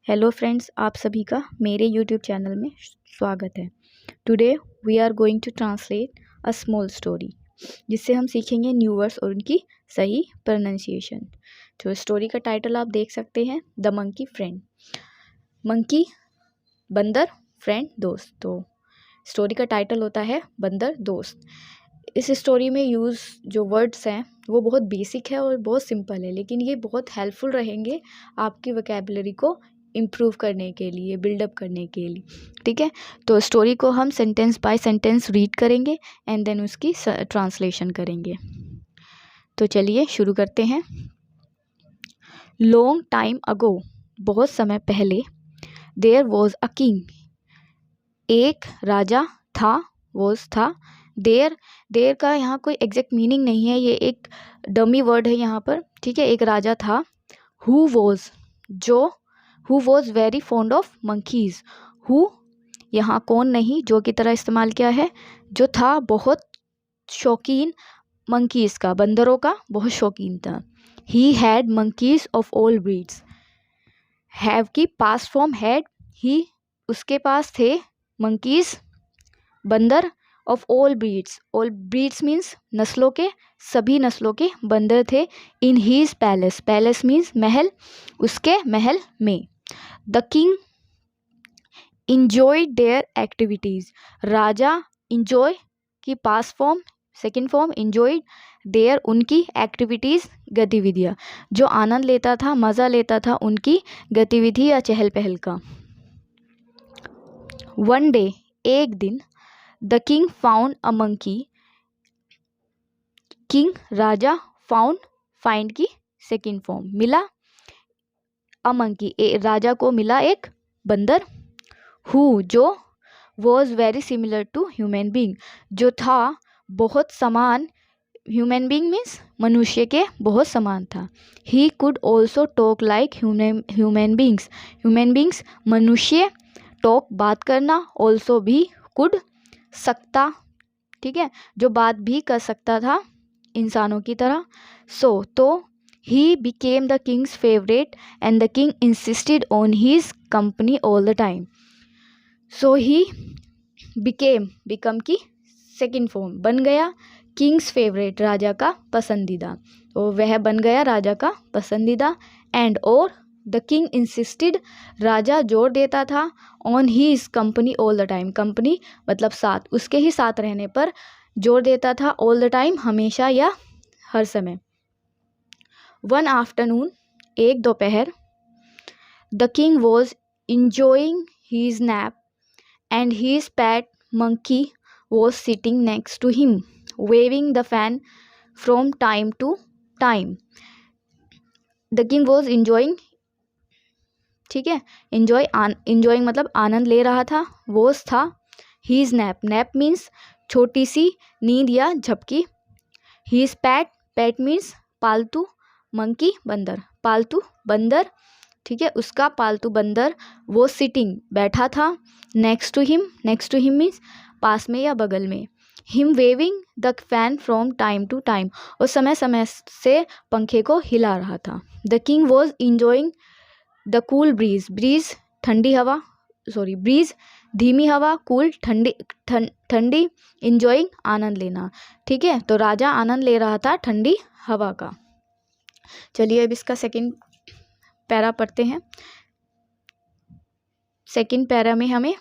Hello friends, आप सभी का मेरे यूट्यूब चैनल में स्वागत है। Today we are going to translate a small story, जिससे हम सीखेंगे न्यू वर्ड्स और उनकी सही प्रोनाउंसिएशन। तो स्टोरी का टाइटल आप देख सकते हैं, द मंकी फ्रेंड। मंकी बंदर, फ्रेंड दोस्त। तो स्टोरी का टाइटल होता है बंदर दोस्त। इस स्टोरी में यूज़ जो वर्ड्स हैं वो बहुत बेसिक है और बहुत सिंपल है, लेकिन ये बहुत हेल्पफुल रहेंगे आपकी वोकैबुलरी को इम्प्रूव करने के लिए, बिल्डअप करने के लिए। ठीक है, तो स्टोरी को हम सेंटेंस बाय सेंटेंस रीड करेंगे एंड देन उसकी ट्रांसलेशन करेंगे। तो चलिए शुरू करते हैं। लॉन्ग टाइम अगो, बहुत समय पहले, देयर वॉज अ किंग, एक राजा था, वॉज था। देयर का यहाँ कोई एग्जैक्ट मीनिंग नहीं है, ये एक डमी वर्ड है यहाँ पर। ठीक है, एक राजा था। Who was very fond of monkeys. Who यहाँ कौन नहीं, जो की तरह इस्तेमाल किया है। जो था बहुत शौकीन मंकीज का, बंदरों का बहुत शौकीन था। He had monkeys of all breeds. Have की पास्ट फॉर्म हैड। ही उसके पास थे मंकीज बंदर, ऑफ ऑल ब्रीड्स मीन्स नस्लों के, सभी नस्लों के बंदर थे। इन हीज पैलेस मीन्स महल, उसके महल में। The king enjoyed their activities. राजा इंजॉय की past form, second form enjoyed, their उनकी, एक्टिविटीज गतिविधियाँ, जो आनंद लेता था, मज़ा लेता था उनकी गतिविधि या चहल पहल का। वन डे, एक दिन, the king found a monkey. King Raja, found find की सेकेंड फॉर्म, मिला। अ मंकी राजा को मिला एक बंदर। हु जो, was very similar to human being, जो था बहुत समान, ह्यूमन बींग मीन्स मनुष्य के बहुत समान था। He could also talk like human beings मनुष्य, टॉक बात करना, ऑल्सो भी, कुड सकता, ठीक है, जो बात भी कर सकता था इंसानों की तरह। सो तो he became the king's favourite and the king insisted on his company all the time. So he become की सेकेंड फॉर्म, बन गया किंग्स फेवरेट, राजा का पसंदीदा, तो वह बन गया राजा का पसंदीदा। एंड और द किंग इंसिस्टेड, राजा जोर देता था, on his company all the time, company मतलब साथ, उसके ही साथ रहने पर जोर देता था, ऑल द टाइम हमेशा या हर समय। वन आफ्टरनून, एक दोपहर, the king was enjoying his nap and his pet monkey was sitting next to him, waving the fan from time to time. The king was enjoying, ठीक है, enjoying मतलब आनंद ले रहा था, was था, his nap means छोटी सी नींद या झपकी। his pet means पालतू, monkey बंदर, पालतू बंदर, ठीक है, उसका पालतू बंदर। वो सिटिंग बैठा था, नेक्स्ट टू हिम मीन्स पास में या बगल में। Him waving the fan from time to time, और समय समय से पंखे को हिला रहा था। The king was enjoying the cool breeze ठंडी हवा, ब्रीज धीमी हवा, कूल ठंडी, इंजॉइंग आनंद लेना, ठीक है, तो राजा आनंद ले रहा था ठंडी हवा का। चलिए अब इसका सेकंड पैरा पढ़ते हैं। सेकंड पैरा में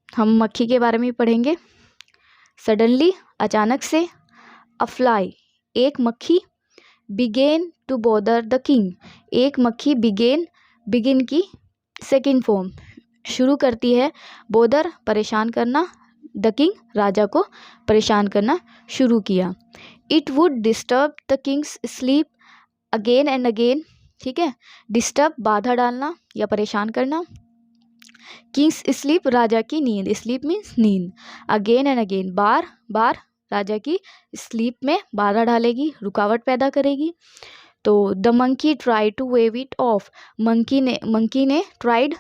हम मक्खी के बारे में पढ़ेंगे। सडनली, अचानक से, अ फ्लाई, एक मक्खी, began to bother the king, एक मक्खी बिगिन की सेकेंड फॉर्म, शुरू करती है, बॉदर परेशान करना, द किंग राजा को परेशान करना शुरू किया। It would disturb the Kings sleep again and again, ठीक है, डिस्टर्ब बाधा डालना या परेशान करना। किंग्स स्लीप राजा की नींद, स्लीप मीन्स नींद, अगेन एंड अगेन बार बार राजा की स्लीप में बाधा डालेगी, रुकावट पैदा करेगी। तो the monkey try to wave it off, monkey ने ट्राइड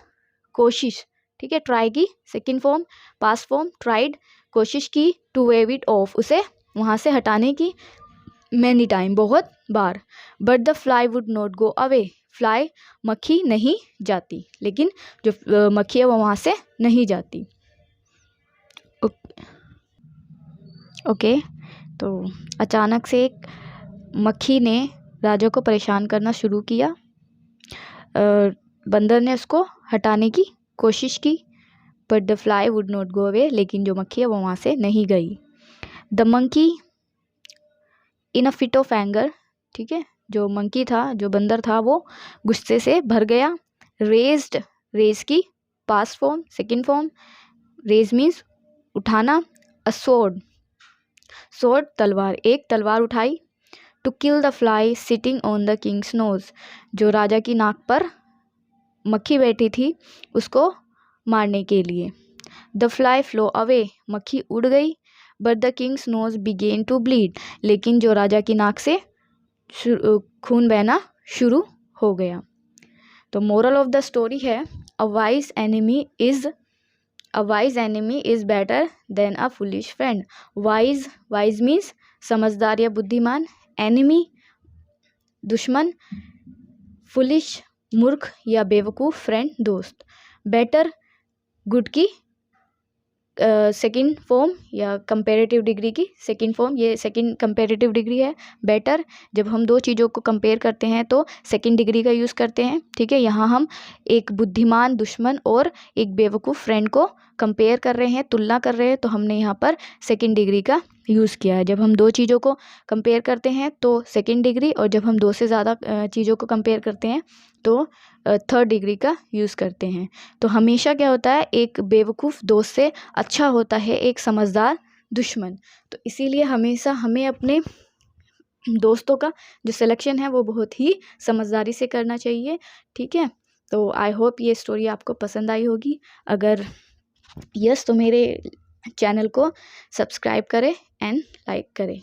कोशिश, ठीक है, ट्राई की second form, past form tried, कोशिश की, टू वेव इट ऑफ उसे वहाँ से हटाने की। मैनी टाइम, बहुत बार, but the fly would not go away, fly मक्खी नहीं जाती, लेकिन जो मक्खी है वो वहाँ से नहीं जाती। ओके, तो अचानक से एक मक्खी ने राजा को परेशान करना शुरू किया। बंदर ने उसको हटाने की कोशिश की, but the fly would not go away, लेकिन जो मक्खी है वो वहाँ से नहीं गई। The monkey in a fit of anger, ठीक है, जो मंकी था, जो बंदर था, वो गुस्से से भर गया। रेज्ड, रेज की past form, second form, raise means उठाना। अ स्वॉर्ड, स्वॉर्ड तलवार, एक तलवार उठाई। To kill the fly sitting on the king's nose, जो राजा की नाक पर मक्खी बैठी थी उसको मारने के लिए। द फ्लाई फ्लो अवे, मक्खी उड़ गई। But the king's nose began to bleed, लेकिन जो राजा की नाक से खून बहना शुरू हो गया। तो मोरल ऑफ द स्टोरी है, a wise enemy is better than a foolish friend. Wise, wise means समझदार या बुद्धिमान, एनिमी दुश्मन, फुलिश मूर्ख या बेवकूफ़, फ्रेंड दोस्त। बेटर गुड की सेकंड फॉर्म या कंपैरेटिव डिग्री की सेकंड फॉर्म, ये सेकंड कंपैरेटिव डिग्री है। बेटर, जब हम दो चीज़ों को कंपेयर करते हैं तो सेकंड डिग्री का यूज़ करते हैं, ठीक है। यहाँ हम एक बुद्धिमान दुश्मन और एक बेवकूफ़ फ्रेंड को कंपेयर कर रहे हैं, तुलना कर रहे हैं, तो हमने यहाँ पर सेकंड डिग्री का यूज़ किया है। जब हम दो चीज़ों को कंपेयर करते हैं तो सेकंड डिग्री, और जब हम दो से ज़्यादा चीज़ों को कंपेयर करते हैं तो थर्ड डिग्री का यूज़ करते हैं। तो हमेशा क्या होता है, एक बेवकूफ़ दोस्त से अच्छा होता है एक समझदार दुश्मन। तो इसीलिए हमेशा हमें अपने दोस्तों का जो सिलेक्शन है वो बहुत ही समझदारी से करना चाहिए, ठीक है। तो आई होप ये स्टोरी आपको पसंद आई होगी। अगर यस तो मेरे चैनल को सब्सक्राइब करें एंड लाइक करें।